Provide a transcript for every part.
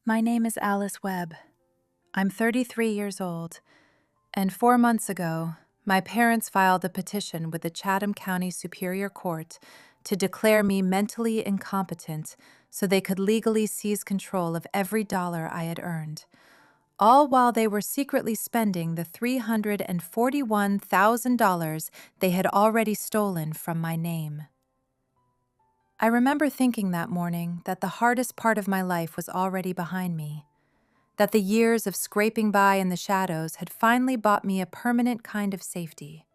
My name is Alice Webb. I'm 33 years old, and 4 months ago, my parents filed a petition with the Chatham County Superior Court to declare me mentally incompetent so they could legally seize control of every dollar I had earned, all while they were secretly spending the $341,000 they had already stolen from my name. I remember thinking that morning that the hardest part of my life was already behind me, that the years of scraping by in the shadows had finally bought me a permanent kind of safety.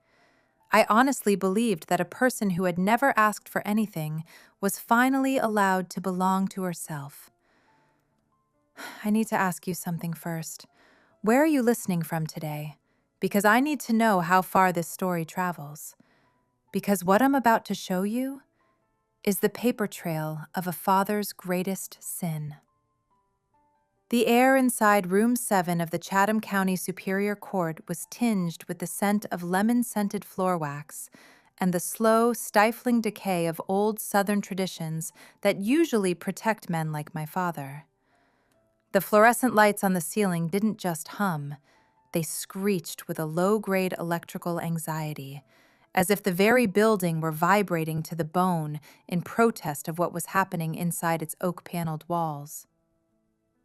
I honestly believed that a person who had never asked for anything was finally allowed to belong to herself. I need to ask you something first. Where are you listening from today? Because I need to know how far this story travels. Because what I'm about to show you is the paper trail of a father's greatest sin. The air inside Room 7 of the Chatham County Superior Court was tinged with the scent of lemon-scented floor wax and the slow, stifling decay of old Southern traditions that usually protect men like my father. The fluorescent lights on the ceiling didn't just hum, they screeched with a low-grade electrical anxiety, as if the very building were vibrating to the bone in protest of what was happening inside its oak-paneled walls.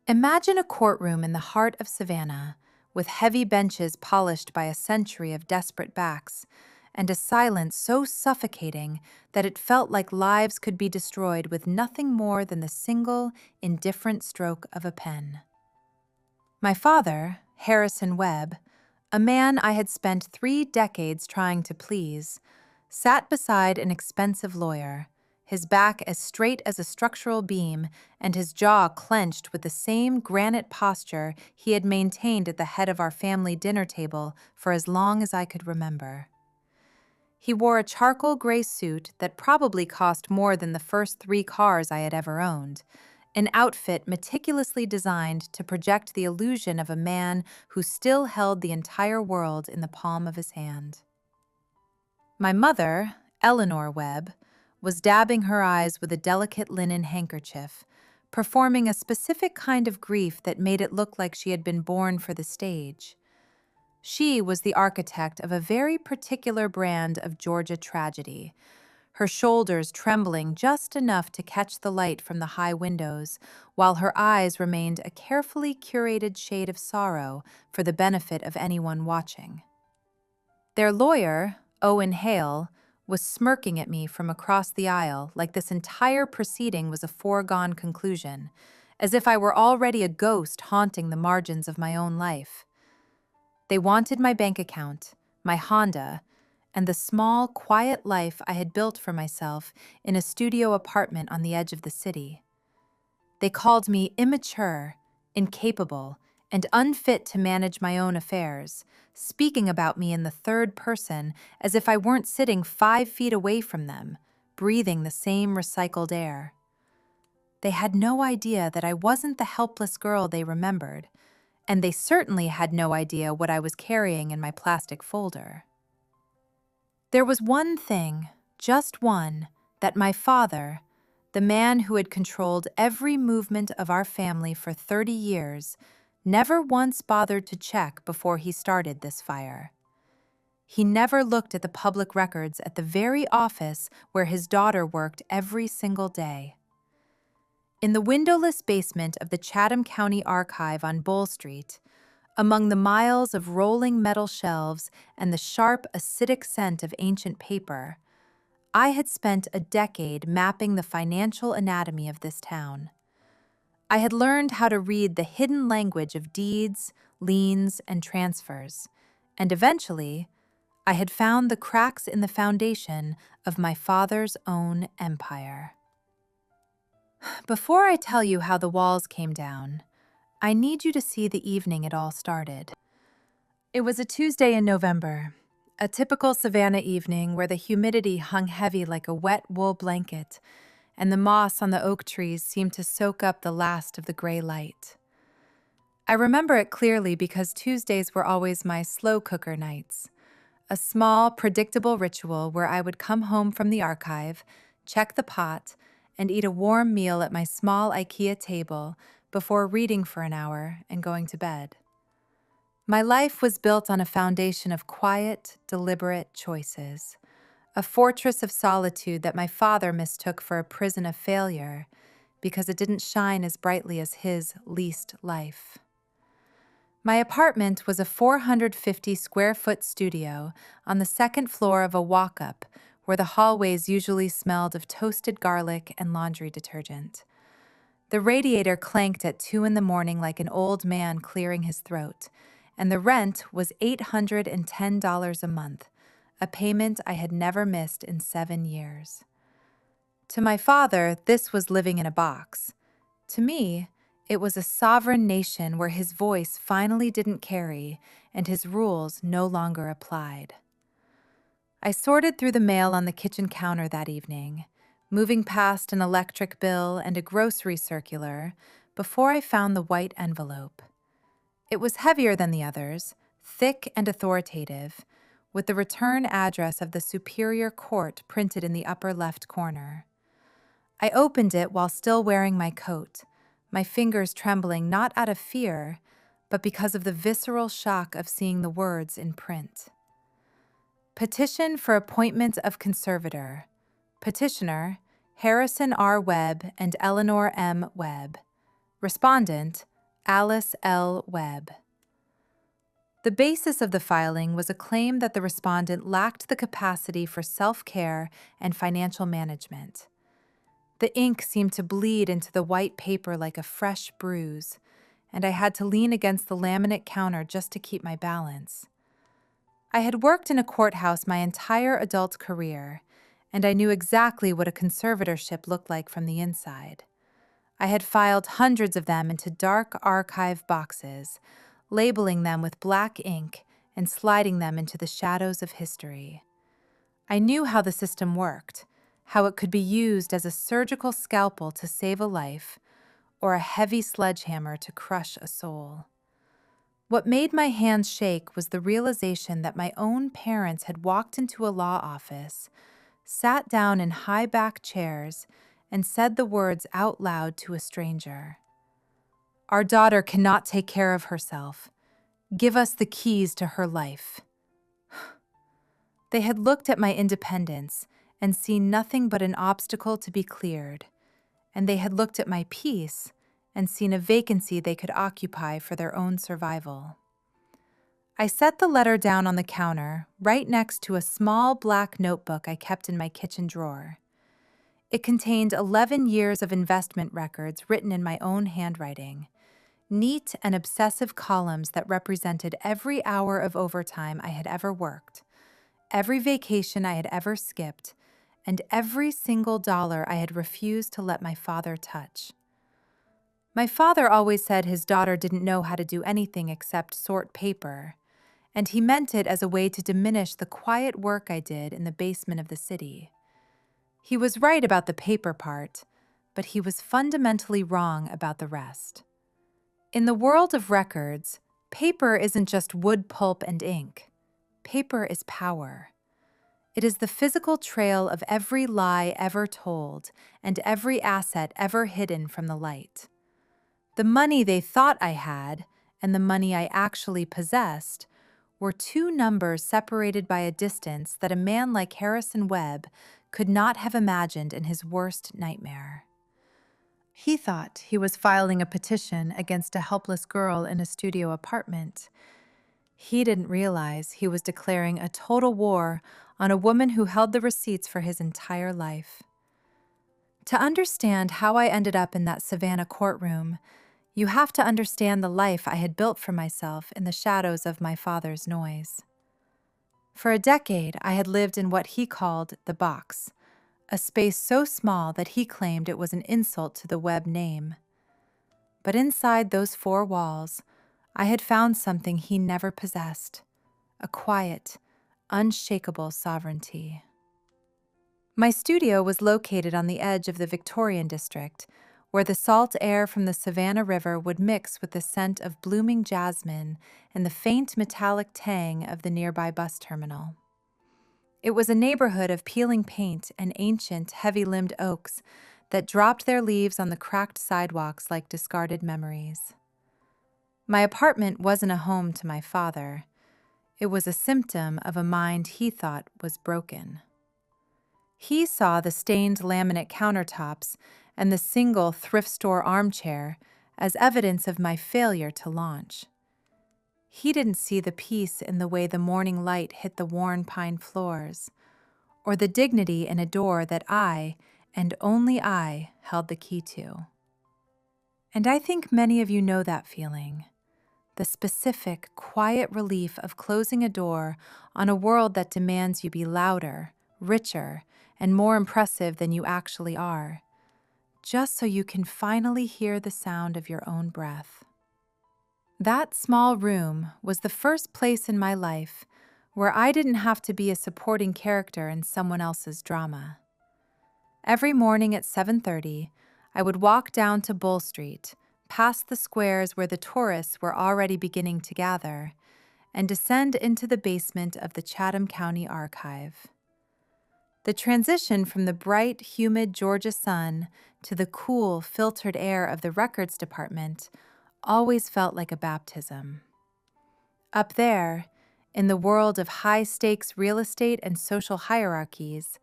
Imagine a courtroom in the heart of Savannah, with heavy benches polished by a century of desperate backs, and a silence so suffocating that it felt like lives could be destroyed with nothing more than the single, indifferent stroke of a pen. My father, Harrison Webb, a man I had spent 3 decades trying to please, sat beside an expensive lawyer, his back as straight as a structural beam and his jaw clenched with the same granite posture he had maintained at the head of our family dinner table for as long as I could remember. He wore a charcoal gray suit that probably cost more than the first 3 cars I had ever owned, an outfit meticulously designed to project the illusion of a man who still held the entire world in the palm of his hand. My mother, Eleanor Webb, was dabbing her eyes with a delicate linen handkerchief, performing a specific kind of grief that made it look like she had been born for the stage. She was the architect of a very particular brand of Georgia tragedy, her shoulders trembling just enough to catch the light from the high windows, while her eyes remained a carefully curated shade of sorrow for the benefit of anyone watching. Their lawyer, Owen Hale, was smirking at me from across the aisle like this entire proceeding was a foregone conclusion, as if I were already a ghost haunting the margins of my own life. They wanted my bank account, my Honda, and the small, quiet life I had built for myself in a studio apartment on the edge of the city. They called me immature, incapable, and unfit to manage my own affairs, speaking about me in the third person as if I weren't sitting 5 feet away from them, breathing the same recycled air. They had no idea that I wasn't the helpless girl they remembered, and they certainly had no idea what I was carrying in my plastic folder. There was one thing, just one, that my father, the man who had controlled every movement of our family for 30 years, never once bothered to check before he started this fire. He never looked at the public records at the very office where his daughter worked every single day. In the windowless basement of the Chatham County Archive on Bull Street, among the miles of rolling metal shelves and the sharp, acidic scent of ancient paper, I had spent a decade mapping the financial anatomy of this town. I had learned how to read the hidden language of deeds, liens, and transfers, and eventually, I had found the cracks in the foundation of my father's own empire. Before I tell you how the walls came down, I need you to see the evening it all started. It was a Tuesday in November, a typical Savannah evening where the humidity hung heavy like a wet wool blanket, and the moss on the oak trees seemed to soak up the last of the gray light. I remember it clearly because Tuesdays were always my slow cooker nights, a small, predictable ritual where I would come home from the archive, check the pot, and eat a warm meal at my small IKEA table before reading for an hour and going to bed. My life was built on a foundation of quiet, deliberate choices, a fortress of solitude that my father mistook for a prison of failure because it didn't shine as brightly as his leased life. My apartment was a 450-square-foot studio on the second floor of a walk-up where the hallways usually smelled of toasted garlic and laundry detergent. The radiator clanked at 2 in the morning like an old man clearing his throat, and the rent was $810 a month, a payment I had never missed in 7 years. To my father, this was living in a box. To me, it was a sovereign nation where his voice finally didn't carry and his rules no longer applied. I sorted through the mail on the kitchen counter that evening, moving past an electric bill and a grocery circular before I found the white envelope. It was heavier than the others, thick and authoritative, with the return address of the Superior Court printed in the upper left corner. I opened it while still wearing my coat, my fingers trembling not out of fear, but because of the visceral shock of seeing the words in print. Petition for appointment of conservator. Petitioner, Harrison R. Webb and Eleanor M. Webb. Respondent, Alice L. Webb. The basis of the filing was a claim that the respondent lacked the capacity for self-care and financial management. The ink seemed to bleed into the white paper like a fresh bruise, and I had to lean against the laminate counter just to keep my balance. I had worked in a courthouse my entire adult career, and I knew exactly what a conservatorship looked like from the inside. I had filed hundreds of them into dark archive boxes, labeling them with black ink and sliding them into the shadows of history. I knew how the system worked, how it could be used as a surgical scalpel to save a life or a heavy sledgehammer to crush a soul. What made my hands shake was the realization that my own parents had walked into a law office, sat down in high-back chairs, and said the words out loud to a stranger. "Our daughter cannot take care of herself. Give us the keys to her life." They had looked at my independence and seen nothing but an obstacle to be cleared, and they had looked at my peace and seen a vacancy they could occupy for their own survival. I set the letter down on the counter, right next to a small black notebook I kept in my kitchen drawer. It contained 11 years of investment records written in my own handwriting, neat and obsessive columns that represented every hour of overtime I had ever worked, every vacation I had ever skipped, and every single dollar I had refused to let my father touch. My father always said his daughter didn't know how to do anything except sort paper, and he meant it as a way to diminish the quiet work I did in the basement of the city. He was right about the paper part, but he was fundamentally wrong about the rest. In the world of records, paper isn't just wood pulp and ink. Paper is power. It is the physical trail of every lie ever told and every asset ever hidden from the light. The money they thought I had and the money I actually possessed were two numbers separated by a distance that a man like Harrison Webb could not have imagined in his worst nightmare. He thought he was filing a petition against a helpless girl in a studio apartment. He didn't realize he was declaring a total war on a woman who held the receipts for his entire life. To understand how I ended up in that Savannah courtroom, you have to understand the life I had built for myself in the shadows of my father's noise. For a decade, I had lived in what he called the box, a space so small that he claimed it was an insult to the Webb name. But inside those four walls, I had found something he never possessed, a quiet, unshakable sovereignty. My studio was located on the edge of the Victorian district, where the salt air from the Savannah River would mix with the scent of blooming jasmine and the faint metallic tang of the nearby bus terminal. It was a neighborhood of peeling paint and ancient, heavy-limbed oaks that dropped their leaves on the cracked sidewalks like discarded memories. My apartment wasn't a home to my father. It was a symptom of a mind he thought was broken. He saw the stained laminate countertops and the single thrift store armchair as evidence of my failure to launch. He didn't see the peace in the way the morning light hit the worn pine floors, or the dignity in a door that I, and only I, held the key to. And I think many of you know that feeling, the specific, quiet relief of closing a door on a world that demands you be louder, richer, and more impressive than you actually are, just so you can finally hear the sound of your own breath. That small room was the first place in my life where I didn't have to be a supporting character in someone else's drama. Every morning at 7:30, I would walk down to Bull Street, past the squares where the tourists were already beginning to gather, and descend into the basement of the Chatham County Archive. The transition from the bright, humid Georgia sun to the cool, filtered air of the records department always felt like a baptism. Up there, in the world of high-stakes real estate and social hierarchies,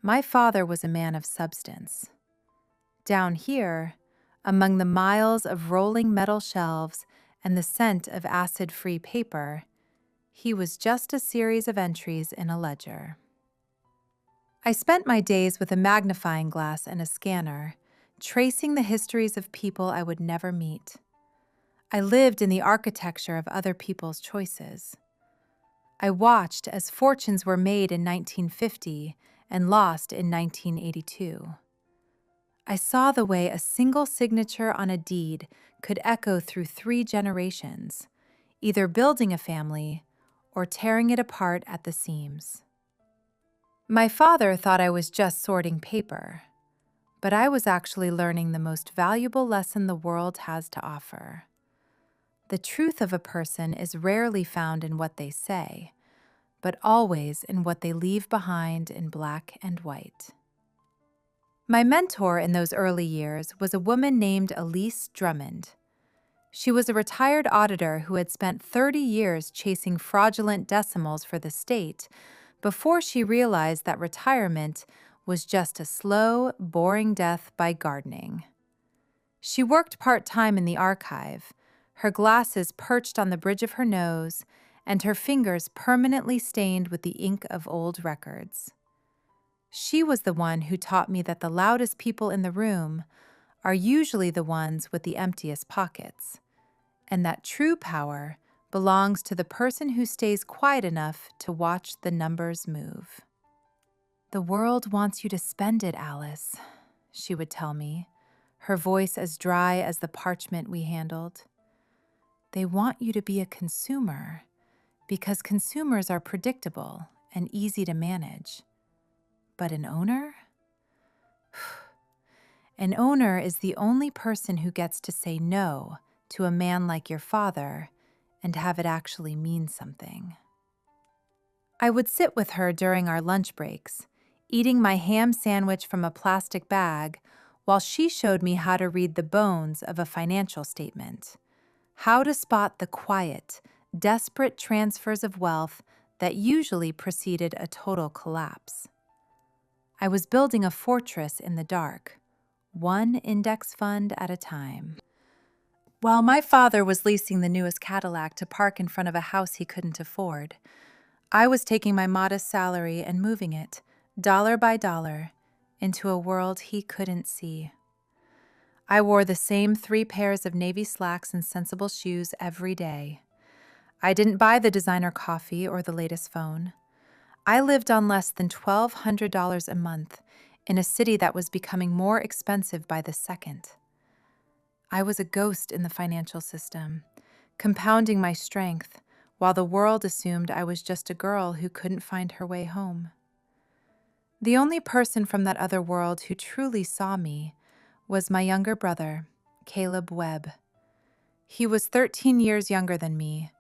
my father was a man of substance. Down here, among the miles of rolling metal shelves and the scent of acid-free paper, he was just a series of entries in a ledger. I spent my days with a magnifying glass and a scanner, tracing the histories of people I would never meet. I lived in the architecture of other people's choices. I watched as fortunes were made in 1950 and lost in 1982. I saw the way a single signature on a deed could echo through 3 generations, either building a family or tearing it apart at the seams. My father thought I was just sorting paper, but I was actually learning the most valuable lesson the world has to offer. The truth of a person is rarely found in what they say, but always in what they leave behind in black and white. My mentor in those early years was a woman named Elise Drummond. She was a retired auditor who had spent 30 years chasing fraudulent decimals for the state before she realized that retirement was just a slow, boring death by gardening. She worked part-time in the archive, her glasses perched on the bridge of her nose, and her fingers permanently stained with the ink of old records. She was the one who taught me that the loudest people in the room are usually the ones with the emptiest pockets, and that true power belongs to the person who stays quiet enough to watch the numbers move. "The world wants you to spend it, Alice," she would tell me, her voice as dry as the parchment we handled. "They want you to be a consumer, because consumers are predictable and easy to manage. But an owner? An owner is the only person who gets to say no to a man like your father and have it actually mean something." I would sit with her during our lunch breaks, eating my ham sandwich from a plastic bag while she showed me how to read the bones of a financial statement, how to spot the quiet, desperate transfers of wealth that usually preceded a total collapse. I was building a fortress in the dark, one index fund at a time. While my father was leasing the newest Cadillac to park in front of a house he couldn't afford, I was taking my modest salary and moving it, dollar by dollar, into a world he couldn't see. I wore the same 3 pairs of navy slacks and sensible shoes every day. I didn't buy the designer coffee or the latest phone. I lived on less than $1,200 a month in a city that was becoming more expensive by the second. I was a ghost in the financial system, compounding my strength while the world assumed I was just a girl who couldn't find her way home. The only person from that other world who truly saw me was my younger brother, Caleb Webb. He was 13 years younger than me,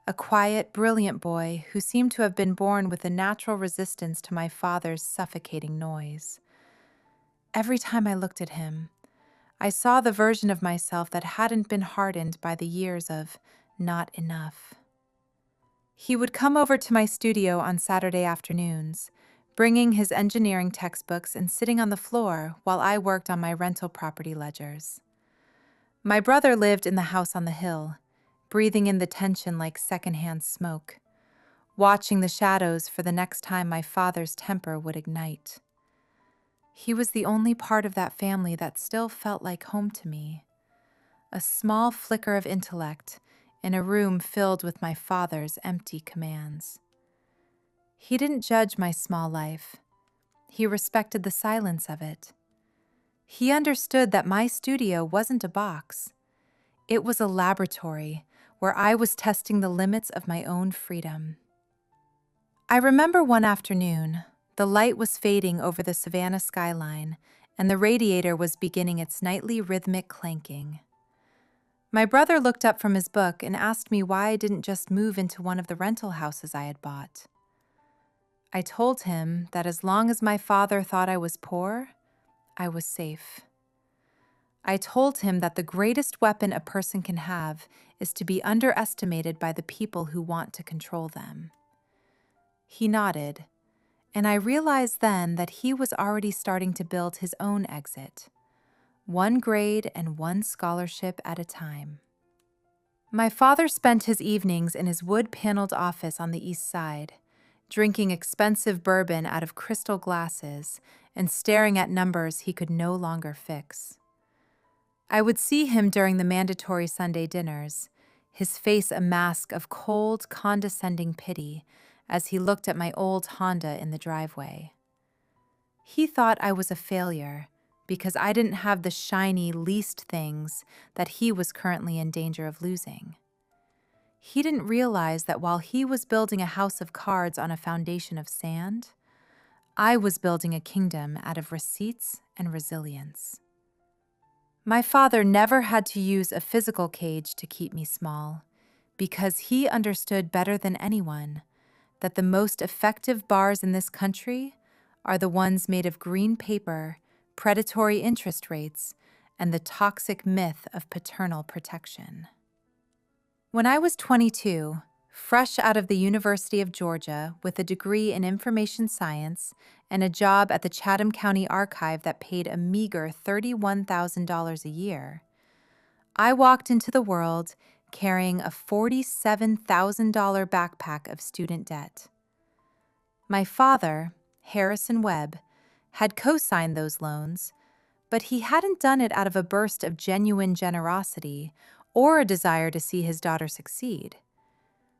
a quiet, brilliant boy who seemed to have been born with a natural resistance to my father's suffocating noise. Every time I looked at him, I saw the version of myself that hadn't been hardened by the years of not enough. He would come over to my studio on Saturday afternoons, bringing his engineering textbooks and sitting on the floor while I worked on my rental property ledgers. My brother lived in the house on the hill, breathing in the tension like secondhand smoke, watching the shadows for the next time my father's temper would ignite. He was the only part of that family that still felt like home to me, a small flicker of intellect in a room filled with my father's empty commands. He didn't judge my small life. He respected the silence of it. He understood that my studio wasn't a box. It was a laboratory where I was testing the limits of my own freedom. I remember one afternoon, the light was fading over the Savannah skyline, and the radiator was beginning its nightly rhythmic clanking. My brother looked up from his book and asked me why I didn't just move into one of the rental houses I had bought. I told him that as long as my father thought I was poor, I was safe. I told him that the greatest weapon a person can have is to be underestimated by the people who want to control them. He nodded, and I realized then that he was already starting to build his own exit, one grade and one scholarship at a time. My father spent his evenings in his wood-paneled office on the east side, drinking expensive bourbon out of crystal glasses and staring at numbers he could no longer fix. I would see him during the mandatory Sunday dinners, his face a mask of cold, condescending pity as he looked at my old Honda in the driveway. He thought I was a failure because I didn't have the shiny, leased things that he was currently in danger of losing. He didn't realize that while he was building a house of cards on a foundation of sand, I was building a kingdom out of receipts and resilience. My father never had to use a physical cage to keep me small, because he understood better than anyone that the most effective bars in this country are the ones made of green paper, predatory interest rates, and the toxic myth of paternal protection. When I was 22, fresh out of the University of Georgia with a degree in information science and a job at the Chatham County Archive that paid a meager $31,000 a year, I walked into the world carrying a $47,000 backpack of student debt. My father, Harrison Webb, had co-signed those loans, but he hadn't done it out of a burst of genuine generosity or a desire to see his daughter succeed.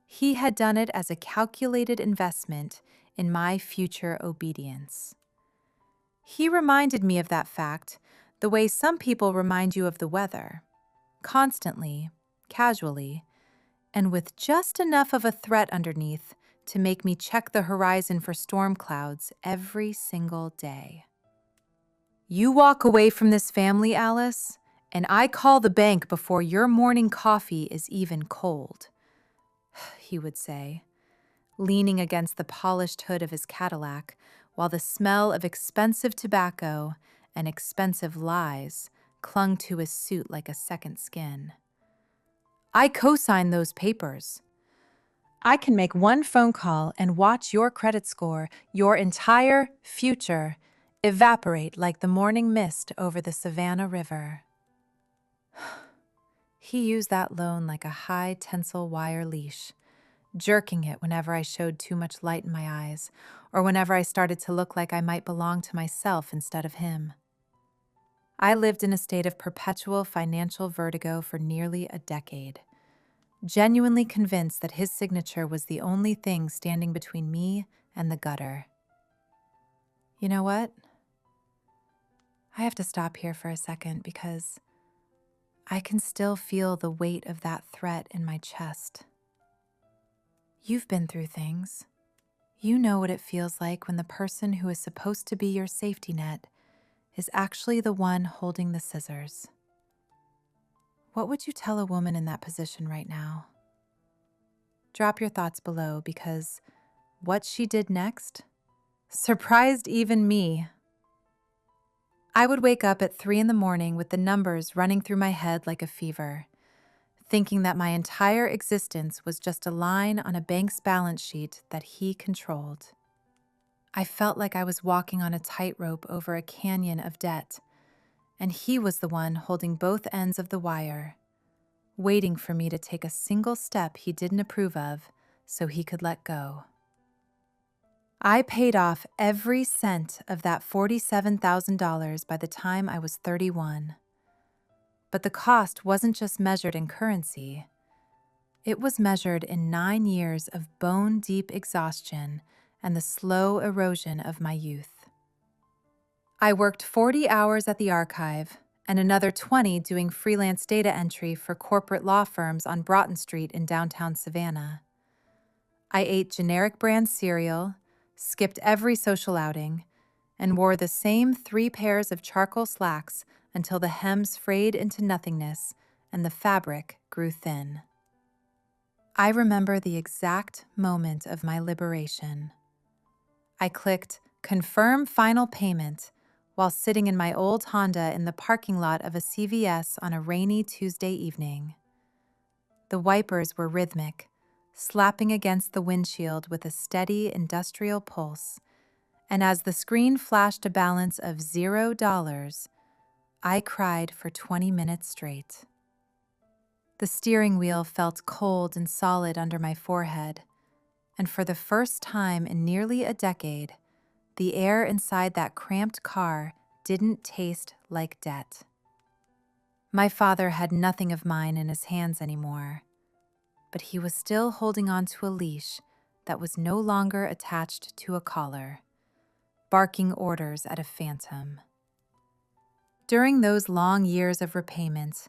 He had done it as a calculated investment in my future obedience. He reminded me of that fact the way some people remind you of the weather, constantly, casually, and with just enough of a threat underneath to make me check the horizon for storm clouds every single day. You walk away from this family, Alice, and I call the bank before your morning coffee is even cold, he would say, leaning against the polished hood of his Cadillac while the smell of expensive tobacco and expensive lies clung to his suit like a second skin. I co-signed those papers. I can make one phone call and watch your credit score, your entire future, evaporate like the morning mist over the Savannah River. He used that loan like a high tensile wire leash, jerking it whenever I showed too much light in my eyes, or whenever I started to look like I might belong to myself instead of him. I lived in a state of perpetual financial vertigo for nearly a decade, genuinely convinced that his signature was the only thing standing between me and the gutter. You know what? I have to stop here for a second because I can still feel the weight of that threat in my chest. You've been through things. You know what it feels like when the person who is supposed to be your safety net is actually the one holding the scissors. What would you tell a woman in that position right now? Drop your thoughts below because what she did next surprised even me. I would wake up at 3 in the morning with the numbers running through my head like a fever, thinking that my entire existence was just a line on a bank's balance sheet that he controlled. I felt like I was walking on a tightrope over a canyon of debt, and he was the one holding both ends of the wire, waiting for me to take a single step he didn't approve of so he could let go. I paid off every cent of that $47,000 by the time I was 31. But the cost wasn't just measured in currency. It was measured in 9 years of bone-deep exhaustion and the slow erosion of my youth. I worked 40 hours at the archive and another 20 doing freelance data entry for corporate law firms on Broughton Street in downtown Savannah. I ate generic brand cereal, skipped every social outing, and wore the same 3 pairs of charcoal slacks until the hems frayed into nothingness and the fabric grew thin. I remember the exact moment of my liberation. I clicked Confirm Final Payment while sitting in my old Honda in the parking lot of a CVS on a rainy Tuesday evening. The wipers were rhythmic, slapping against the windshield with a steady industrial pulse, and as the screen flashed a balance of $0, I cried for 20 minutes straight. The steering wheel felt cold and solid under my forehead, and for the first time in nearly a decade, the air inside that cramped car didn't taste like debt. My father had nothing of mine in his hands anymore, but he was still holding on to a leash that was no longer attached to a collar, barking orders at a phantom. During those long years of repayment,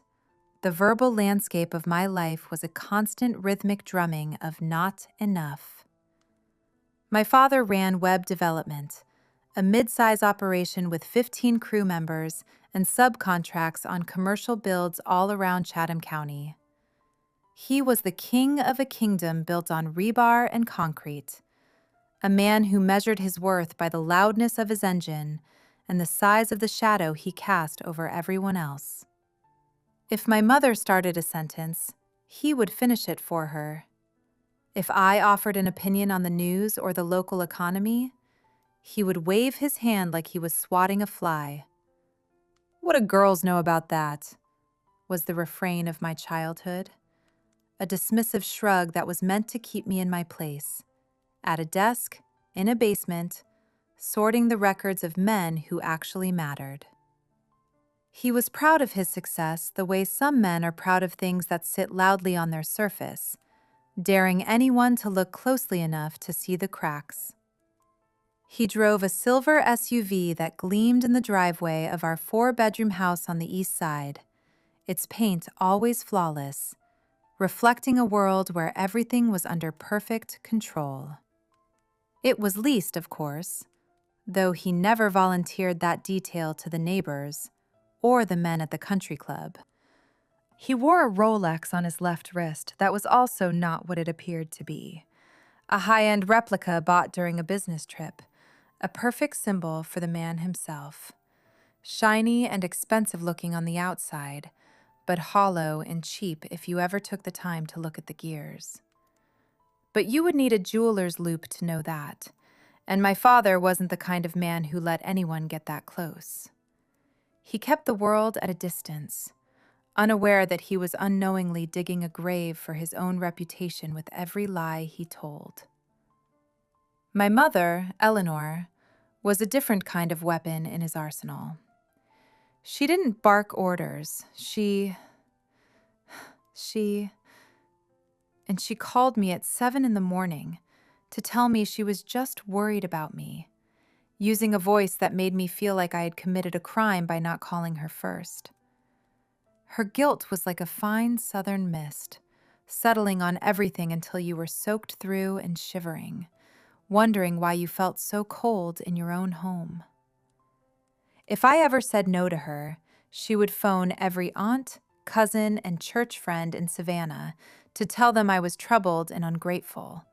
the verbal landscape of my life was a constant rhythmic drumming of not enough. My father ran web development, a mid-size operation with 15 crew members and subcontracts on commercial builds all around Chatham County. He was the king of a kingdom built on rebar and concrete, a man who measured his worth by the loudness of his engine and the size of the shadow he cast over everyone else. If my mother started a sentence, he would finish it for her. If I offered an opinion on the news or the local economy, he would wave his hand like he was swatting a fly. "What do girls know about that?" was the refrain of my childhood, a dismissive shrug that was meant to keep me in my place, at a desk, in a basement, sorting the records of men who actually mattered. He was proud of his success the way some men are proud of things that sit loudly on their surface, daring anyone to look closely enough to see the cracks. He drove a silver SUV that gleamed in the driveway of our 4-bedroom house on the east side, its paint always flawless, reflecting a world where everything was under perfect control. It was leased, of course, though he never volunteered that detail to the neighbors or the men at the country club. He wore a Rolex on his left wrist that was also not what it appeared to be, a high-end replica bought during a business trip, a perfect symbol for the man himself. Shiny and expensive-looking on the outside, but hollow and cheap if you ever took the time to look at the gears. But you would need a jeweler's loupe to know that, and my father wasn't the kind of man who let anyone get that close. He kept the world at a distance, unaware that he was unknowingly digging a grave for his own reputation with every lie he told. My mother, Eleanor, was a different kind of weapon in his arsenal. She didn't bark orders. She called me at 7 in the morning to tell me she was just worried about me, using a voice that made me feel like I had committed a crime by not calling her first. Her guilt was like a fine southern mist, settling on everything until you were soaked through and shivering, wondering why you felt so cold in your own home. If I ever said no to her, she would phone every aunt, cousin, and church friend in Savannah to tell them I was troubled and ungrateful,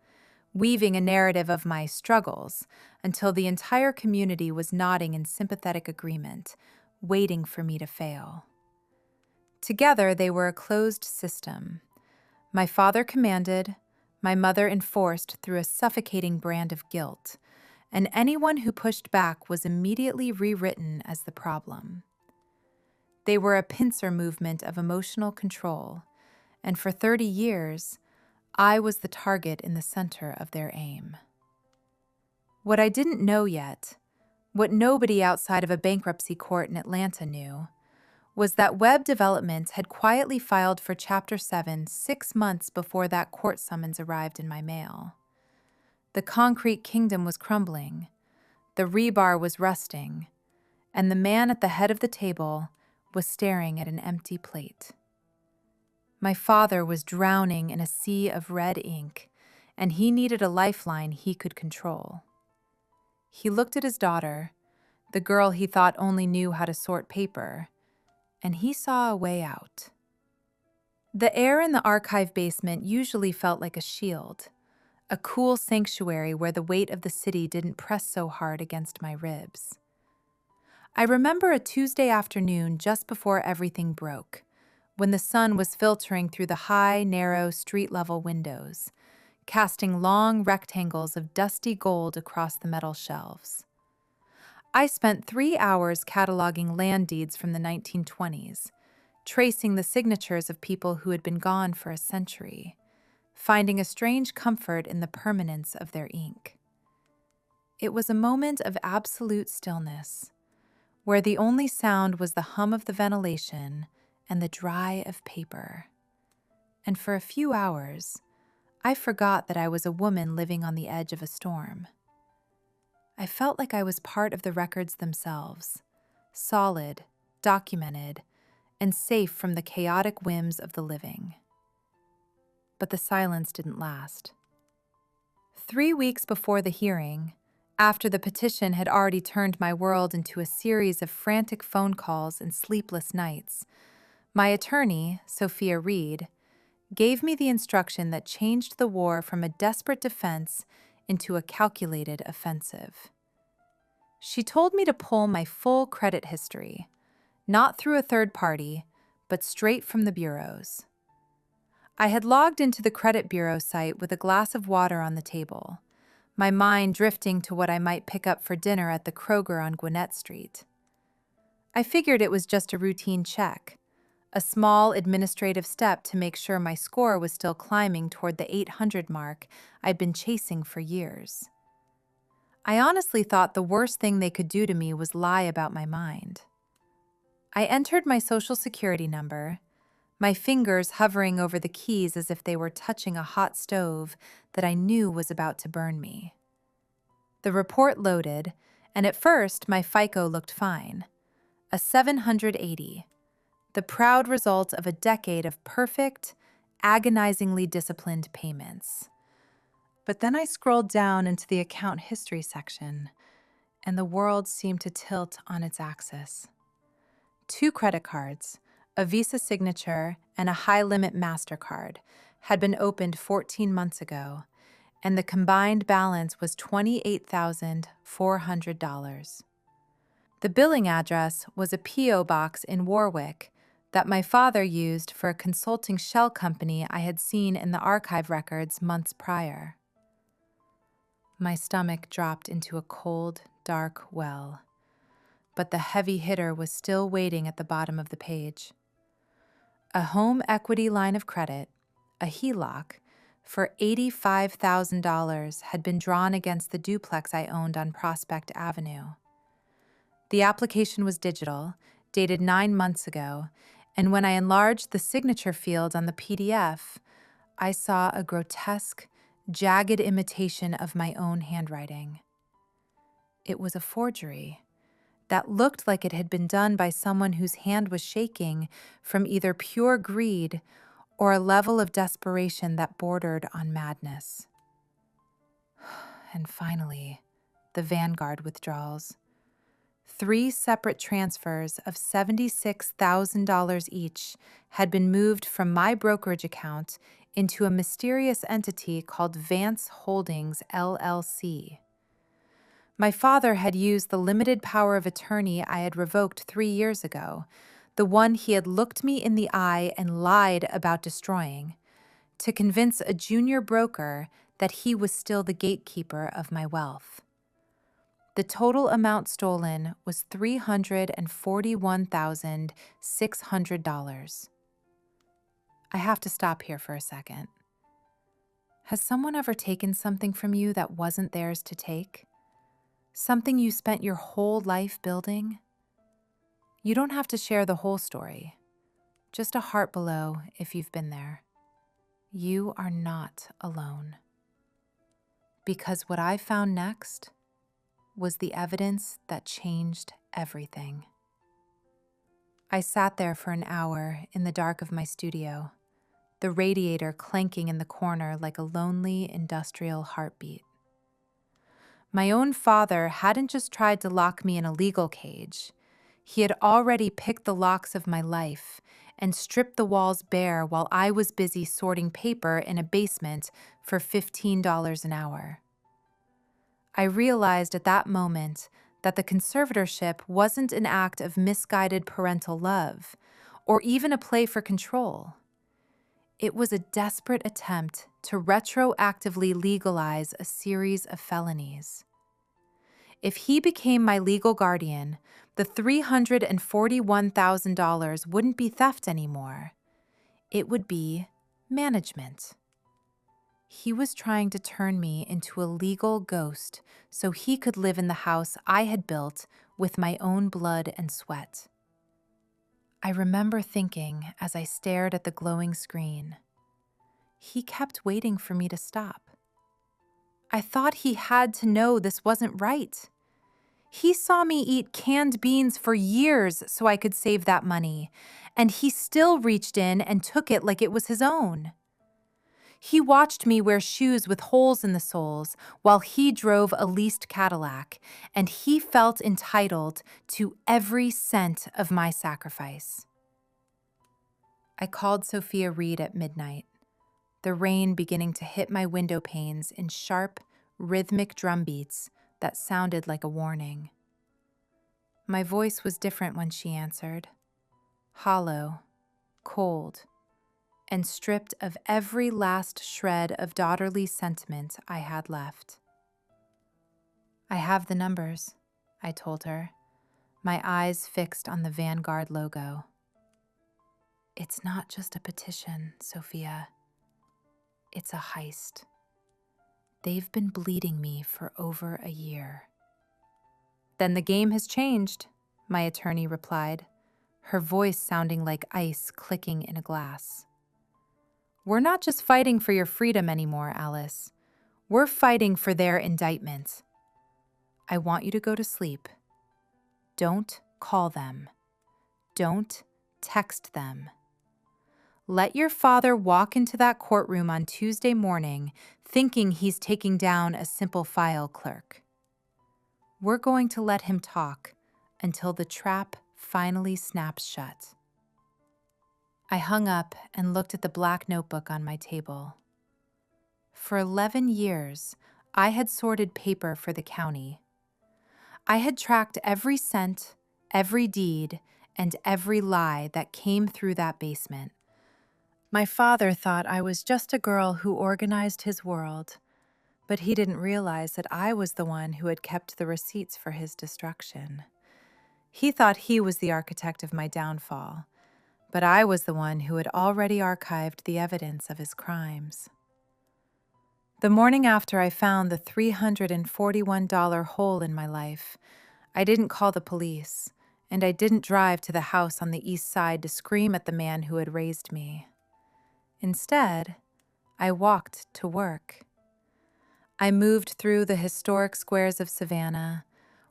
weaving a narrative of my struggles until the entire community was nodding in sympathetic agreement, waiting for me to fail. Together, they were a closed system. My father commanded, my mother enforced through a suffocating brand of guilt, and anyone who pushed back was immediately rewritten as the problem. They were a pincer movement of emotional control, and for 30 years, I was the target in the center of their aim. What I didn't know yet, what nobody outside of a bankruptcy court in Atlanta knew, was that Web Development had quietly filed for Chapter 7 6 months before that court summons arrived in my mail. The concrete kingdom was crumbling, the rebar was rusting, and the man at the head of the table was staring at an empty plate. My father was drowning in a sea of red ink, and he needed a lifeline he could control. He looked at his daughter, the girl he thought only knew how to sort paper, and he saw a way out. The air in the archive basement usually felt like a shield, a cool sanctuary where the weight of the city didn't press so hard against my ribs. I remember a Tuesday afternoon just before everything broke, when the sun was filtering through the high, narrow, street-level windows, casting long rectangles of dusty gold across the metal shelves. I spent 3 hours cataloging land deeds from the 1920s, tracing the signatures of people who had been gone for a century, finding a strange comfort in the permanence of their ink. It was a moment of absolute stillness, where the only sound was the hum of the ventilation and the dry of paper. And for a few hours, I forgot that I was a woman living on the edge of a storm. I felt like I was part of the records themselves, solid, documented, and safe from the chaotic whims of the living. But the silence didn't last. 3 weeks before the hearing, after the petition had already turned my world into a series of frantic phone calls and sleepless nights, my attorney, Sophia Reed, gave me the instruction that changed the war from a desperate defense into a calculated offensive. She told me to pull my full credit history, not through a third party, but straight from the bureaus. I had logged into the credit bureau site with a glass of water on the table, my mind drifting to what I might pick up for dinner at the Kroger on Gwinnett Street. I figured it was just a routine check, a small administrative step to make sure my score was still climbing toward the 800 mark I'd been chasing for years. I honestly thought the worst thing they could do to me was lie about my mind. I entered my social security number, my fingers hovering over the keys as if they were touching a hot stove that I knew was about to burn me. The report loaded, and at first my FICO looked fine, a 780, the proud result of a decade of perfect, agonizingly disciplined payments. But then I scrolled down into the account history section, and the world seemed to tilt on its axis. 2 credit cards, a Visa signature, and a high-limit MasterCard had been opened 14 months ago, and the combined balance was $28,400. The billing address was a P.O. box in Warwick that my father used for a consulting shell company I had seen in the archive records months prior. My stomach dropped into a cold, dark well, but the heavy hitter was still waiting at the bottom of the page. A home equity line of credit, a HELOC, for $85,000 had been drawn against the duplex I owned on Prospect Avenue. The application was digital, dated 9 months ago, and when I enlarged the signature field on the PDF, I saw a grotesque, jagged imitation of my own handwriting. It was a forgery that looked like it had been done by someone whose hand was shaking from either pure greed or a level of desperation that bordered on madness. And finally, the Vanguard withdrawals. 3 separate transfers of $76,000 each had been moved from my brokerage account into a mysterious entity called Vance Holdings, LLC. My father had used the limited power of attorney I had revoked 3 years ago, the one he had looked me in the eye and lied about destroying, to convince a junior broker that he was still the gatekeeper of my wealth. The total amount stolen was $341,600. I have to stop here for a second. Has someone ever taken something from you that wasn't theirs to take? Something you spent your whole life building? You don't have to share the whole story. Just a heart below if you've been there. You are not alone. Because what I found next was the evidence that changed everything. I sat there for an hour in the dark of my studio, the radiator clanking in the corner like a lonely industrial heartbeat. My own father hadn't just tried to lock me in a legal cage. He had already picked the locks of my life and stripped the walls bare while I was busy sorting paper in a basement for $15 an hour. I realized at that moment that the conservatorship wasn't an act of misguided parental love or even a play for control. It was a desperate attempt to retroactively legalize a series of felonies. If he became my legal guardian, the $341,000 wouldn't be theft anymore. It would be management. He was trying to turn me into a legal ghost so he could live in the house I had built with my own blood and sweat. I remember thinking as I stared at the glowing screen, he kept waiting for me to stop. I thought he had to know this wasn't right. He saw me eat canned beans for years so I could save that money, and he still reached in and took it like it was his own. He watched me wear shoes with holes in the soles while he drove a leased Cadillac, and he felt entitled to every cent of my sacrifice. I called Sophia Reed at midnight, the rain beginning to hit my window panes in sharp, rhythmic drum beats that sounded like a warning. My voice was different when she answered, hollow, cold, and stripped of every last shred of daughterly sentiment I had left. I have the numbers, I told her, my eyes fixed on the Vanguard logo. It's not just a petition, Sophia. It's a heist. They've been bleeding me for over a year. Then the game has changed, my attorney replied, her voice sounding like ice clicking in a glass. We're not just fighting for your freedom anymore, Alice. We're fighting for their indictment. I want you to go to sleep. Don't call them. Don't text them. Let your father walk into that courtroom on Tuesday morning thinking he's taking down a simple file clerk. We're going to let him talk until the trap finally snaps shut. I hung up and looked at the black notebook on my table. For 11 years, I had sorted paper for the county. I had tracked every cent, every deed, and every lie that came through that basement. My father thought I was just a girl who organized his world, but he didn't realize that I was the one who had kept the receipts for his destruction. He thought he was the architect of my downfall, but I was the one who had already archived the evidence of his crimes. The morning after I found the $341 hole in my life, I didn't call the police, and I didn't drive to the house on the east side to scream at the man who had raised me. Instead, I walked to work. I moved through the historic squares of Savannah,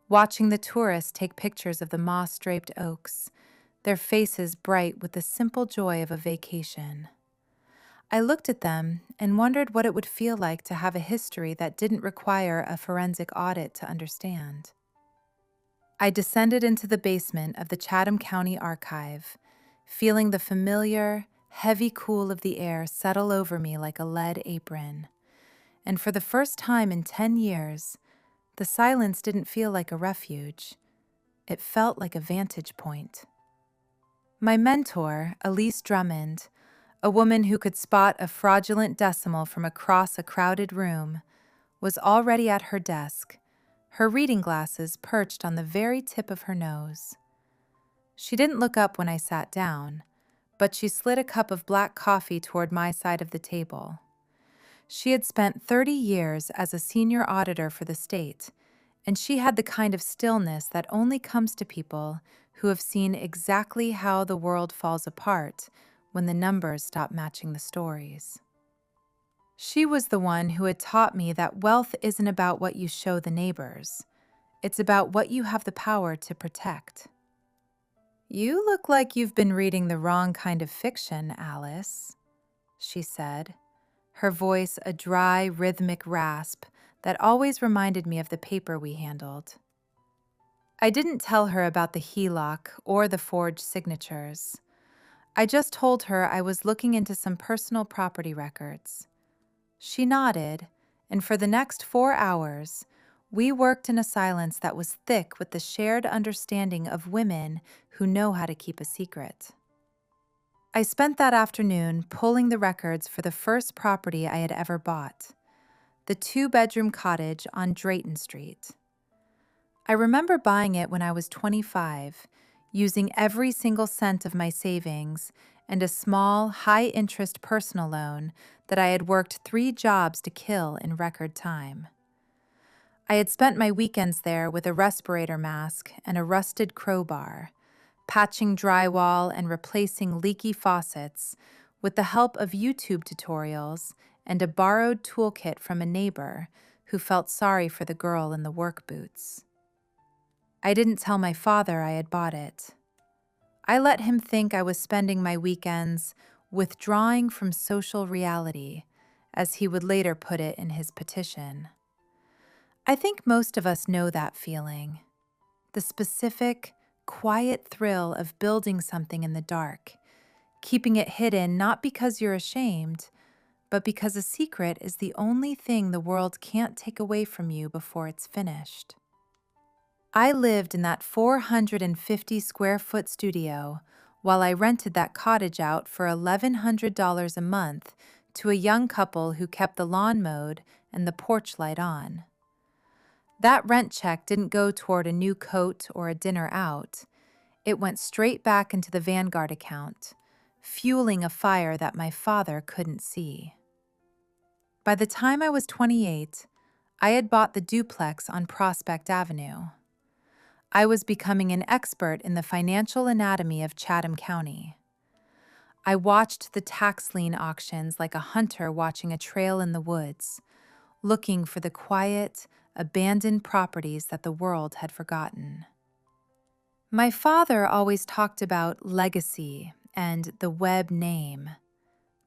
watching the tourists take pictures of the moss-draped oaks, their faces bright with the simple joy of a vacation. I looked at them and wondered what it would feel like to have a history that didn't require a forensic audit to understand. I descended into the basement of the Chatham County Archive, feeling the familiar, heavy cool of the air settle over me like a lead apron. And for the first time in 10 years, The silence didn't feel like a refuge. It felt like a vantage point. My mentor, Elise Drummond, a woman who could spot a fraudulent decimal from across a crowded room, was already at her desk, her reading glasses perched on the very tip of her nose. She didn't look up when I sat down, but she slid a cup of black coffee toward my side of the table. She had spent 30 years as a senior auditor for the state, and she had the kind of stillness that only comes to people who have seen exactly how the world falls apart when the numbers stop matching the stories. She was the one who had taught me that wealth isn't about what you show the neighbors. It's about what you have the power to protect. "You look like you've been reading the wrong kind of fiction, Alice," she said, her voice a dry, rhythmic rasp that always reminded me of the paper we handled. I didn't tell her about the HELOC or the forged signatures. I just told her I was looking into some personal property records. She nodded, and for the next 4 hours, we worked in a silence that was thick with the shared understanding of women who know how to keep a secret. I spent that afternoon pulling the records for the first property I had ever bought, the 2-bedroom cottage on Drayton Street. I remember buying it when I was 25, using every single cent of my savings and a small, high-interest personal loan that I had worked 3 jobs to kill in record time. I had spent my weekends there with a respirator mask and a rusted crowbar, patching drywall and replacing leaky faucets with the help of YouTube tutorials and a borrowed toolkit from a neighbor who felt sorry for the girl in the work boots. I didn't tell my father I had bought it. I let him think I was spending my weekends withdrawing from social reality, as he would later put it in his petition. I think most of us know that feeling, the specific, quiet thrill of building something in the dark, keeping it hidden not because you're ashamed, but because a secret is the only thing the world can't take away from you before it's finished. I lived in that 450-square-foot studio while I rented that cottage out for $1,100 a month to a young couple who kept the lawn mowed and the porch light on. That rent check didn't go toward a new coat or a dinner out. It went straight back into the Vanguard account, fueling a fire that my father couldn't see. By the time I was 28, I had bought the duplex on Prospect Avenue. I was becoming an expert in the financial anatomy of Chatham County. I watched the tax lien auctions like a hunter watching a trail in the woods, looking for the quiet, abandoned properties that the world had forgotten. My father always talked about legacy and the Webb name,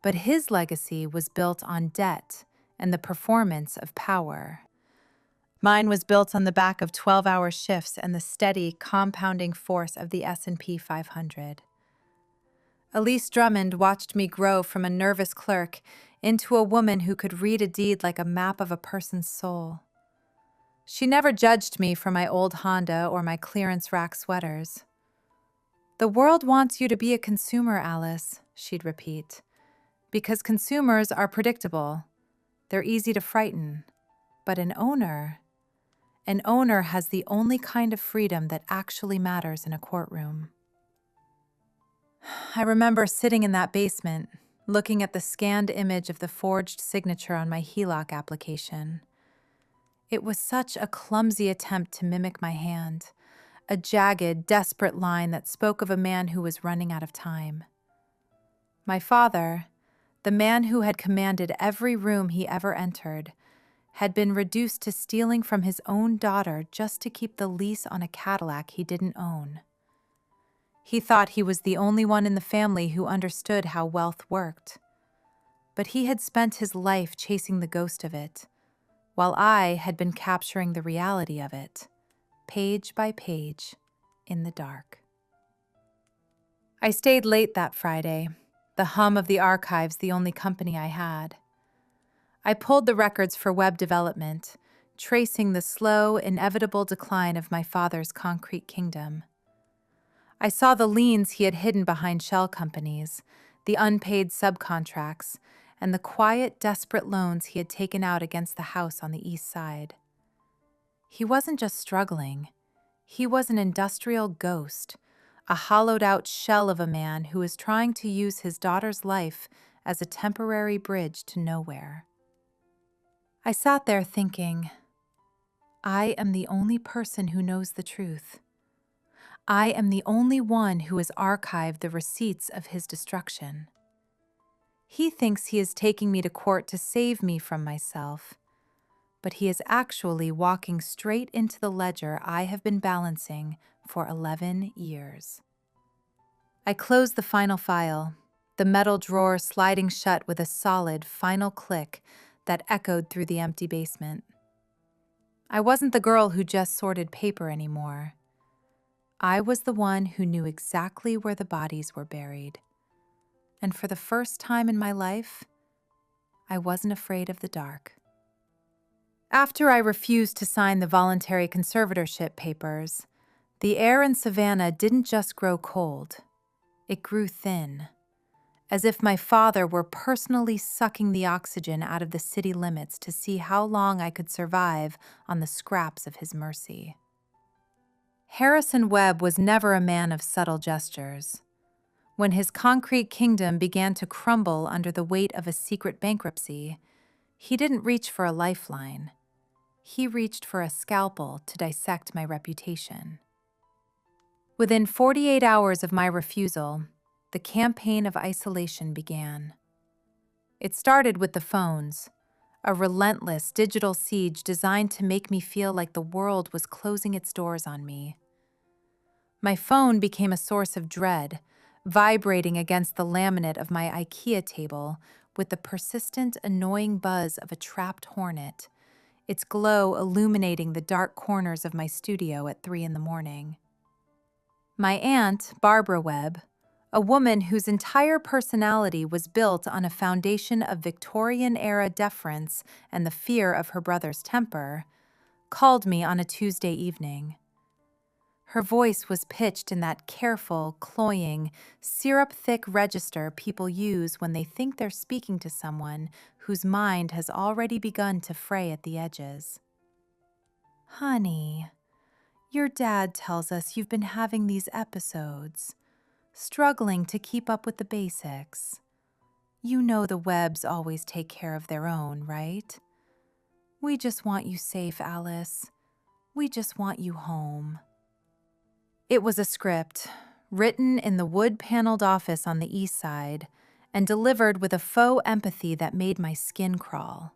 but his legacy was built on debt and the performance of power. Mine was built on the back of 12-hour shifts and the steady, compounding force of the S&P 500. Elise Drummond watched me grow from a nervous clerk into a woman who could read a deed like a map of a person's soul. She never judged me for my old Honda or my clearance rack sweaters. "The world wants you to be a consumer, Alice," she'd repeat, "because consumers are predictable. They're easy to frighten. But an owner has the only kind of freedom that actually matters in a courtroom." I remember sitting in that basement, looking at the scanned image of the forged signature on my HELOC application. It was such a clumsy attempt to mimic my hand, a jagged, desperate line that spoke of a man who was running out of time. My father, the man who had commanded every room he ever entered, had been reduced to stealing from his own daughter just to keep the lease on a Cadillac he didn't own. He thought he was the only one in the family who understood how wealth worked. But he had spent his life chasing the ghost of it, while I had been capturing the reality of it, page by page, in the dark. I stayed late that Friday, the hum of the archives the only company I had. I pulled the records for web development, tracing the slow, inevitable decline of my father's concrete kingdom. I saw the liens he had hidden behind shell companies, the unpaid subcontracts, and the quiet, desperate loans he had taken out against the house on the east side. He wasn't just struggling. He was an industrial ghost, a hollowed-out shell of a man who was trying to use his daughter's life as a temporary bridge to nowhere. I sat there thinking, I am the only person who knows the truth. I am the only one who has archived the receipts of his destruction. He thinks he is taking me to court to save me from myself, but he is actually walking straight into the ledger I have been balancing for 11 years. I closed the final file, the metal drawer sliding shut with a solid final click that echoed through the empty basement. I wasn't the girl who just sorted paper anymore. I was the one who knew exactly where the bodies were buried. And for the first time in my life, I wasn't afraid of the dark. After I refused to sign the voluntary conservatorship papers, the air in Savannah didn't just grow cold. It grew thin, as if my father were personally sucking the oxygen out of the city limits to see how long I could survive on the scraps of his mercy. Harrison Webb was never a man of subtle gestures. When his concrete kingdom began to crumble under the weight of a secret bankruptcy, he didn't reach for a lifeline. He reached for a scalpel to dissect my reputation. Within 48 hours of my refusal, the campaign of isolation began. It started with the phones, a relentless digital siege designed to make me feel like the world was closing its doors on me. My phone became a source of dread, vibrating against the laminate of my IKEA table with the persistent, annoying buzz of a trapped hornet, its glow illuminating the dark corners of my studio at 3 a.m. My aunt, Barbara Webb, a woman whose entire personality was built on a foundation of Victorian-era deference and the fear of her brother's temper, called me on a Tuesday evening. Her voice was pitched in that careful, cloying, syrup-thick register people use when they think they're speaking to someone whose mind has already begun to fray at the edges. "Honey, your dad tells us you've been having these episodes, struggling to keep up with the basics. You know the Webbs always take care of their own, right? We just want you safe, Alice. We just want you home." It was a script, written in the wood-paneled office on the east side, and delivered with a faux empathy that made my skin crawl.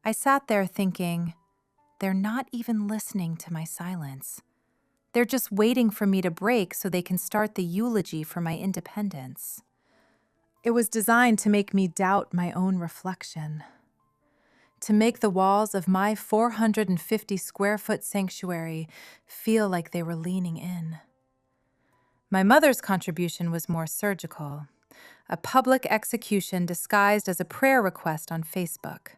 I sat there thinking, they're not even listening to my silence. They're just waiting for me to break so they can start the eulogy for my independence. It was designed to make me doubt my own reflection, to make the walls of my 450-square-foot sanctuary feel like they were leaning in. My mother's contribution was more surgical, a public execution disguised as a prayer request on Facebook.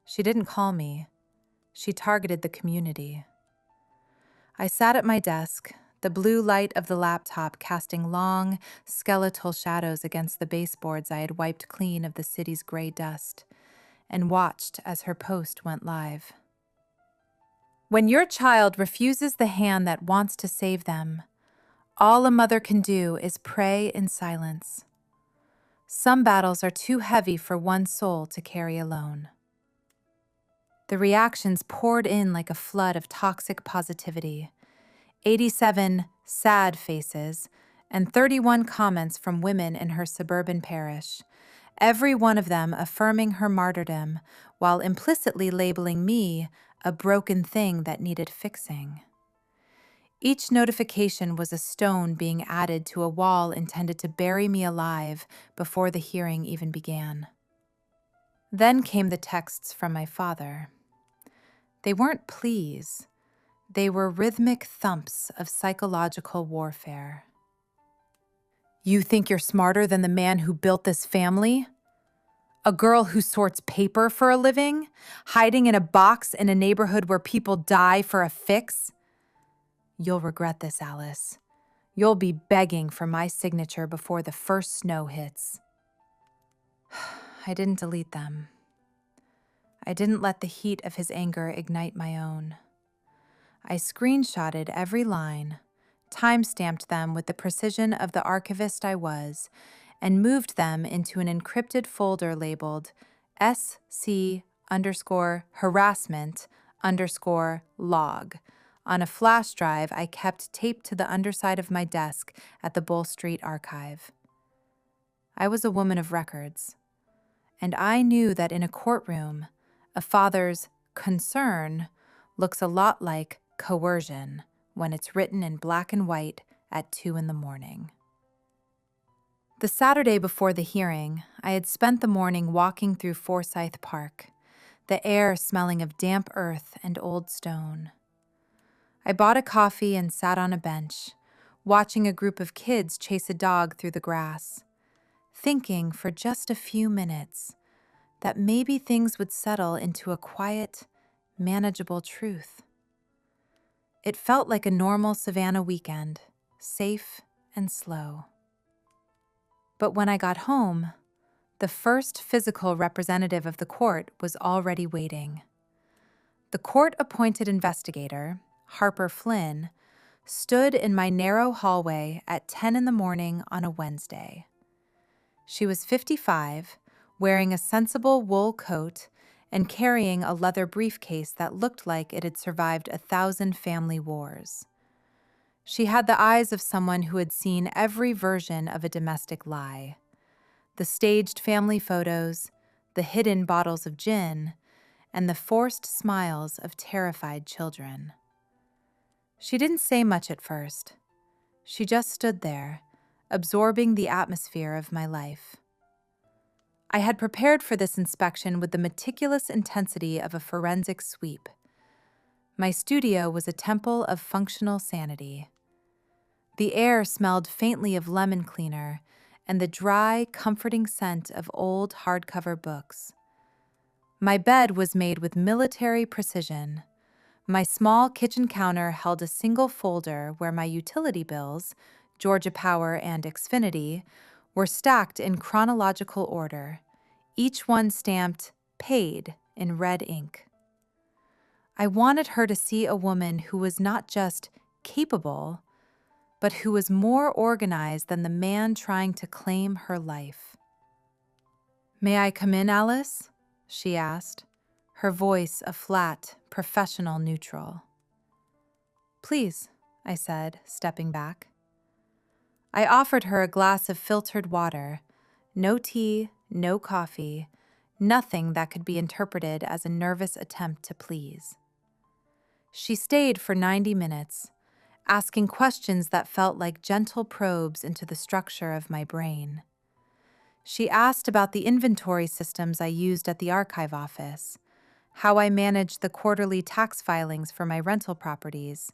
She didn't call me. She targeted the community. I sat at my desk, the blue light of the laptop casting long, skeletal shadows against the baseboards I had wiped clean of the city's gray dust, and watched as her post went live. When your child refuses the hand that wants to save them, all a mother can do is pray in silence. Some battles are too heavy for one soul to carry alone. The reactions poured in like a flood of toxic positivity. 87 sad faces and 31 comments from women in her suburban parish, every one of them affirming her martyrdom while implicitly labeling me a broken thing that needed fixing. Each notification was a stone being added to a wall intended to bury me alive before the hearing even began. Then came the texts from my father. They weren't pleas. They were rhythmic thumps of psychological warfare. "You think you're smarter than the man who built this family? A girl who sorts paper for a living? Hiding in a box in a neighborhood where people die for a fix? You'll regret this, Alice. You'll be begging for my signature before the first snow hits. I didn't delete them. I didn't let the heat of his anger ignite my own. I screenshotted every line, time-stamped them with the precision of the archivist I was, and moved them into an encrypted folder labeled SC_harassment_log on a flash drive I kept taped to the underside of my desk at the Bull Street Archive. I was a woman of records, and I knew that in a courtroom, a father's concern looks a lot like coercion when it's written in black and white at 2 a.m. The Saturday before the hearing, I had spent the morning walking through Forsyth Park, the air smelling of damp earth and old stone. I bought a coffee and sat on a bench, watching a group of kids chase a dog through the grass, thinking for just a few minutes that maybe things would settle into a quiet, manageable truth. It felt like a normal Savannah weekend, safe and slow. But when I got home, the first physical representative of the court was already waiting. The court-appointed investigator, Harper Flynn, stood in my narrow hallway at 10 a.m. on a Wednesday. She was 55, wearing a sensible wool coat and carrying a leather briefcase that looked like it had survived 1,000 family wars. She had the eyes of someone who had seen every version of a domestic lie. The staged family photos, the hidden bottles of gin, and the forced smiles of terrified children. She didn't say much at first. She just stood there, absorbing the atmosphere of my life. I had prepared for this inspection with the meticulous intensity of a forensic sweep. My studio was a temple of functional sanity. The air smelled faintly of lemon cleaner and the dry, comforting scent of old hardcover books. My bed was made with military precision. My small kitchen counter held a single folder where my utility bills, Georgia Power and Xfinity, were stacked in chronological order, each one stamped "paid" in red ink. I wanted her to see a woman who was not just capable, but who was more organized than the man trying to claim her life. "May I come in, Alice?" she asked, her voice a flat, professional neutral. "Please," I said, stepping back. I offered her a glass of filtered water, no tea, no coffee, nothing that could be interpreted as a nervous attempt to please. She stayed for 90 minutes, asking questions that felt like gentle probes into the structure of my brain. She asked about the inventory systems I used at the archive office, how I managed the quarterly tax filings for my rental properties,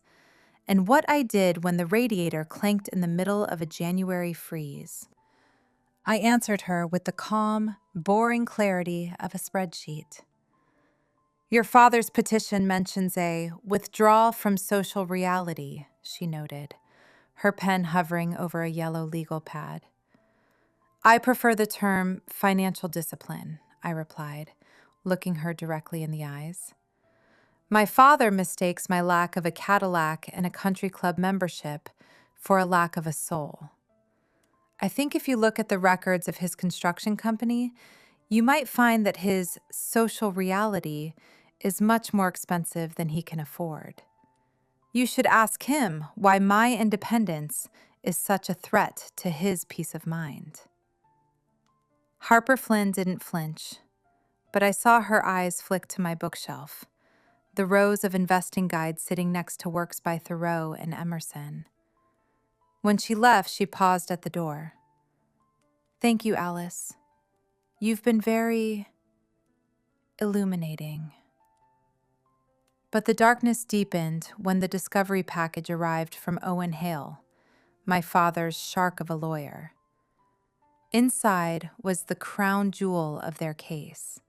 and what I did when the radiator clanked in the middle of a January freeze. I answered her with the calm, boring clarity of a spreadsheet. "Your father's petition mentions a withdrawal from social reality," she noted, her pen hovering over a yellow legal pad. "I prefer the term financial discipline," I replied, looking her directly in the eyes. "My father mistakes my lack of a Cadillac and a country club membership for a lack of a soul. I think if you look at the records of his construction company, you might find that his social reality is much more expensive than he can afford. You should ask him why my independence is such a threat to his peace of mind." Harper Flynn didn't flinch, but I saw her eyes flick to my bookshelf, the rows of investing guides sitting next to works by Thoreau and Emerson. When she left, she paused at the door. "Thank you, Alice. You've been very illuminating." But the darkness deepened when the discovery package arrived from Owen Hale, my father's shark of a lawyer. Inside was the crown jewel of their case,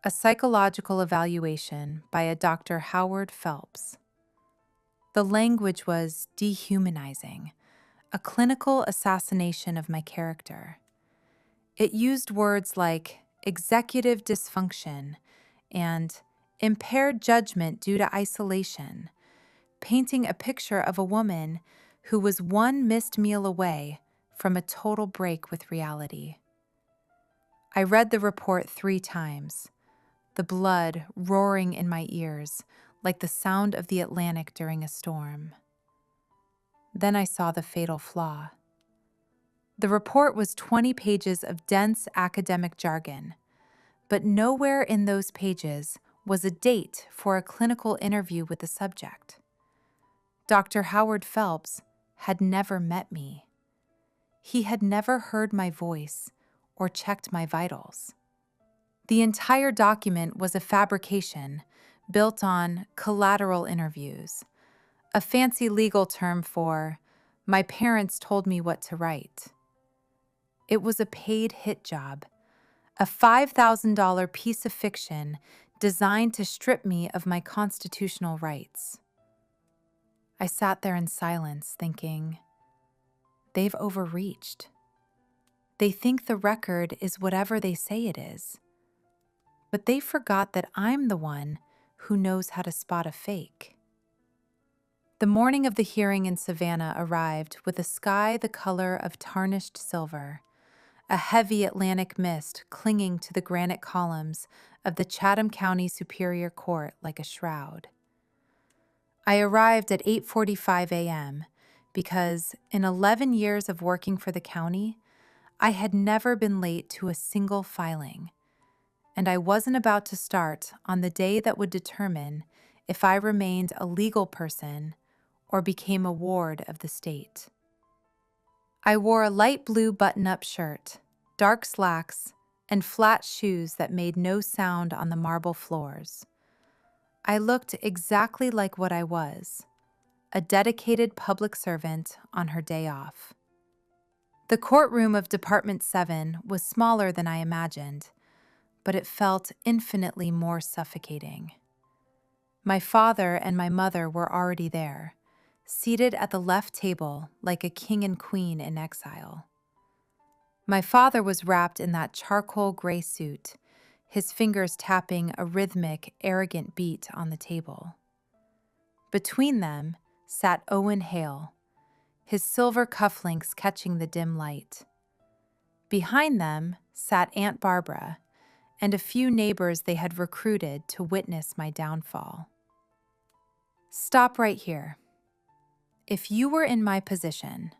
a psychological evaluation by a Dr. Howard Phelps. The language was dehumanizing, a clinical assassination of my character. It used words like executive dysfunction and impaired judgment due to isolation, painting a picture of a woman who was one missed meal away from a total break with reality. I read the report 3 times, the blood roaring in my ears like the sound of the Atlantic during a storm. Then I saw the fatal flaw. The report was 20 pages of dense academic jargon, but nowhere in those pages was a date for a clinical interview with the subject. Dr. Howard Phelps had never met me. He had never heard my voice or checked my vitals. The entire document was a fabrication built on collateral interviews, a fancy legal term for my parents told me what to write. It was a paid hit job, a $5,000 piece of fiction designed to strip me of my constitutional rights. I sat there in silence thinking, they've overreached. They think the record is whatever they say it is. But they forgot that I'm the one who knows how to spot a fake. The morning of the hearing in Savannah arrived with a sky the color of tarnished silver, a heavy Atlantic mist clinging to the granite columns of the Chatham County Superior Court like a shroud. I arrived at 8:45 a.m. because in 11 years of working for the county, I had never been late to a single filing, and I wasn't about to start on the day that would determine if I remained a legal person or became a ward of the state. I wore a light blue button-up shirt, dark slacks, and flat shoes that made no sound on the marble floors. I looked exactly like what I was, a dedicated public servant on her day off. The courtroom of Department 7 was smaller than I imagined, but it felt infinitely more suffocating. My father and my mother were already there, seated at the left table like a king and queen in exile. My father was wrapped in that charcoal gray suit, his fingers tapping a rhythmic, arrogant beat on the table. Between them sat Owen Hale, his silver cufflinks catching the dim light. Behind them sat Aunt Barbara and a few neighbors they had recruited to witness my downfall. Stop right here. If you were in my position,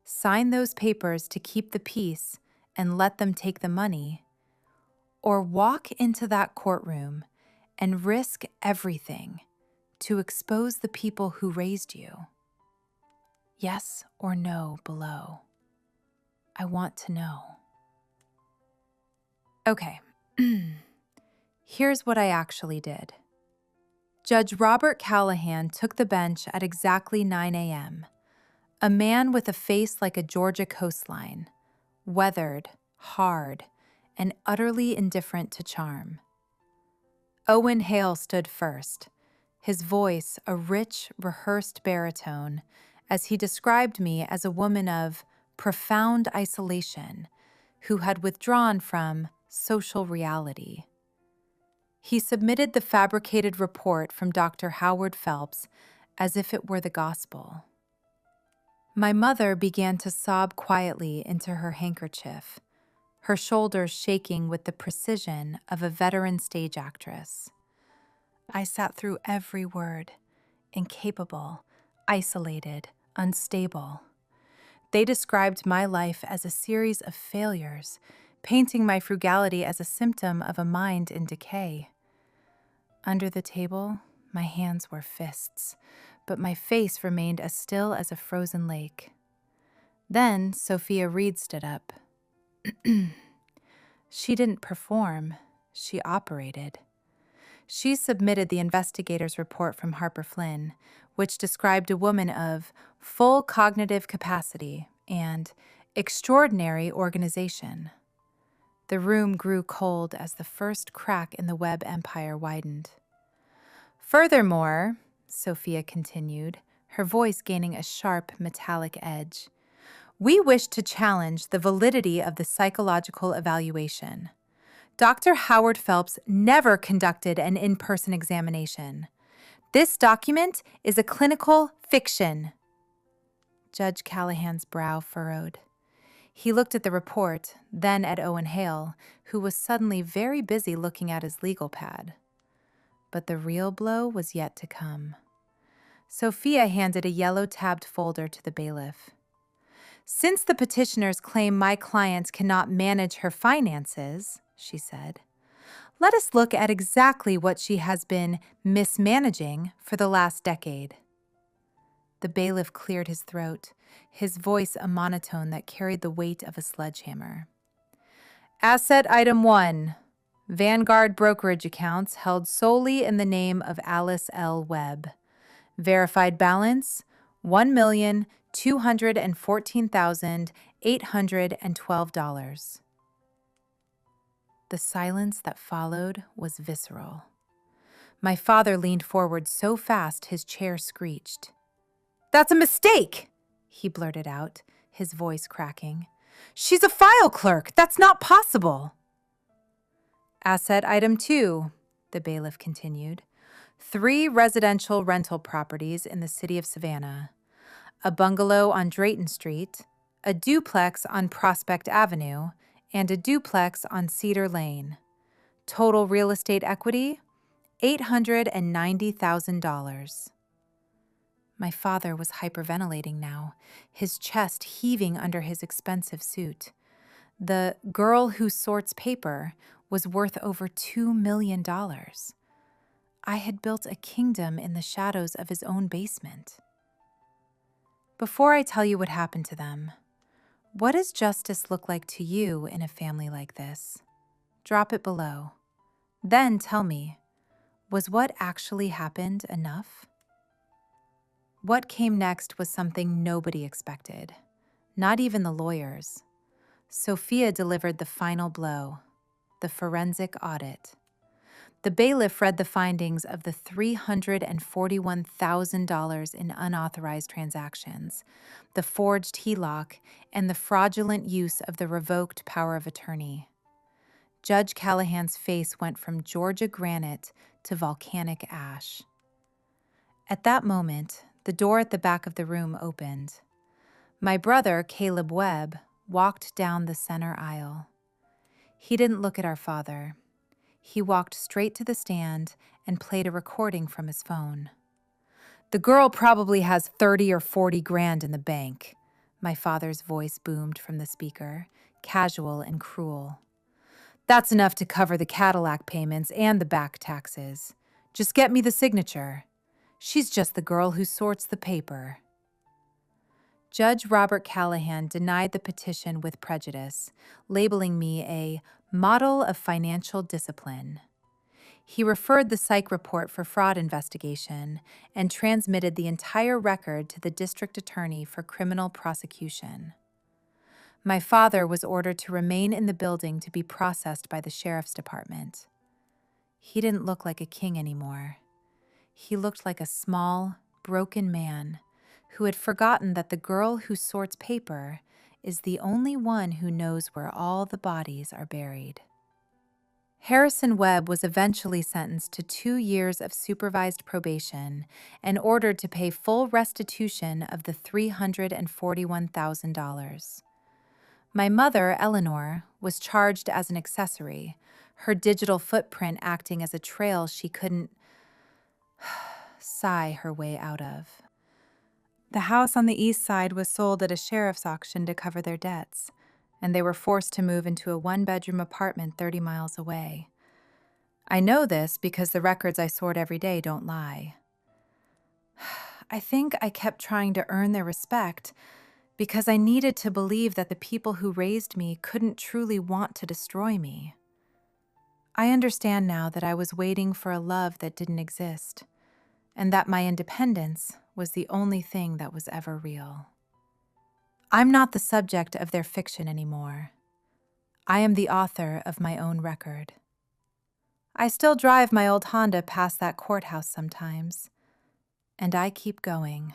sign those papers to keep the peace and let them take the money, or walk into that courtroom and risk everything to expose the people who raised you. Yes or no below. I want to know. Okay, here's what I actually did. Judge Robert Callahan took the bench at exactly 9 a.m., a man with a face like a Georgia coastline, weathered, hard, and utterly indifferent to charm. Owen Hale stood first, his voice a rich, rehearsed baritone, as he described me as a woman of profound isolation who had withdrawn from social reality. He submitted the fabricated report from Dr. Howard Phelps as if it were the gospel. My mother began to sob quietly into her handkerchief, her shoulders shaking with the precision of a veteran stage actress. I sat through every word, incapable, isolated, unstable. They described my life as a series of failures, painting my frugality as a symptom of a mind in decay. Under the table, my hands were fists, but my face remained as still as a frozen lake. Then Sophia Reed stood up. She didn't perform, she operated. She submitted the investigator's report from Harper Flynn, which described a woman of full cognitive capacity and Extraordinary organization. The room grew cold as the first crack in the web empire widened. Furthermore, Sophia continued, her voice gaining a sharp, metallic edge, we wish to challenge the validity of the psychological evaluation. Dr. Howard Phelps never conducted an in-person examination. This document is a clinical fiction. Judge Callahan's brow furrowed. He looked at the report, then at Owen Hale, who was suddenly very busy looking at his legal pad. But the real blow was yet to come. Sophia handed a yellow-tabbed folder to the bailiff. Since the petitioners claim my client cannot manage her finances, she said, let us look at exactly what she has been mismanaging for the last decade. The bailiff cleared his throat, his voice a monotone that carried the weight of a sledgehammer. Asset item 1. Vanguard brokerage accounts held solely in the name of Alice L. Webb. Verified balance, $1,214,812. The silence that followed was visceral. My father leaned forward so fast his chair screeched. That's a mistake, he blurted out, his voice cracking. She's a file clerk. That's not possible. Asset item 2, the bailiff continued. 3 residential rental properties in the city of Savannah. A bungalow on Drayton Street, a duplex on Prospect Avenue, and a duplex on Cedar Lane. Total real estate equity, $890,000. My father was hyperventilating now, his chest heaving under his expensive suit. The girl who sorts paper was worth over $2 million. I had built a kingdom in the shadows of his own basement. Before I tell you what happened to them, what does justice look like to you in a family like this? Drop it below. Then tell me, was what actually happened enough? What came next was something nobody expected, not even the lawyers. Sophia delivered the final blow, the forensic audit. The bailiff read the findings of the $341,000 in unauthorized transactions, the forged HELOC, and the fraudulent use of the revoked power of attorney. Judge Callahan's face went from Georgia granite to volcanic ash. At that moment, the door at the back of the room opened. My brother, Caleb Webb, walked down the center aisle. He didn't look at our father. He walked straight to the stand and played a recording from his phone. The girl probably has 30 or 40 grand in the bank, my father's voice boomed from the speaker, casual and cruel. That's enough to cover the Cadillac payments and the back taxes. Just get me the signature. She's just the girl who sorts the paper. Judge Robert Callahan denied the petition with prejudice, labeling me a model of financial discipline. He referred the psych report for fraud investigation and transmitted the entire record to the district attorney for criminal prosecution. My father was ordered to remain in the building to be processed by the sheriff's department. He didn't look like a king anymore. He looked like a small, broken man who had forgotten that the girl who sorts paper is the only one who knows where all the bodies are buried. Harrison Webb was eventually sentenced to 2 years of supervised probation and ordered to pay full restitution of the $341,000. My mother, Eleanor, was charged as an accessory, her digital footprint acting as a trail she couldn't sigh her way out of. The house on the east side was sold at a sheriff's auction to cover their debts, and they were forced to move into a 1-bedroom apartment 30 miles away. I know this because the records I sort every day don't lie. I think I kept trying to earn their respect because I needed to believe that the people who raised me couldn't truly want to destroy me. I understand now that I was waiting for a love that didn't exist, and that my independence was the only thing that was ever real. I'm not the subject of their fiction anymore. I am the author of my own record. I still drive my old Honda past that courthouse sometimes, and I keep going.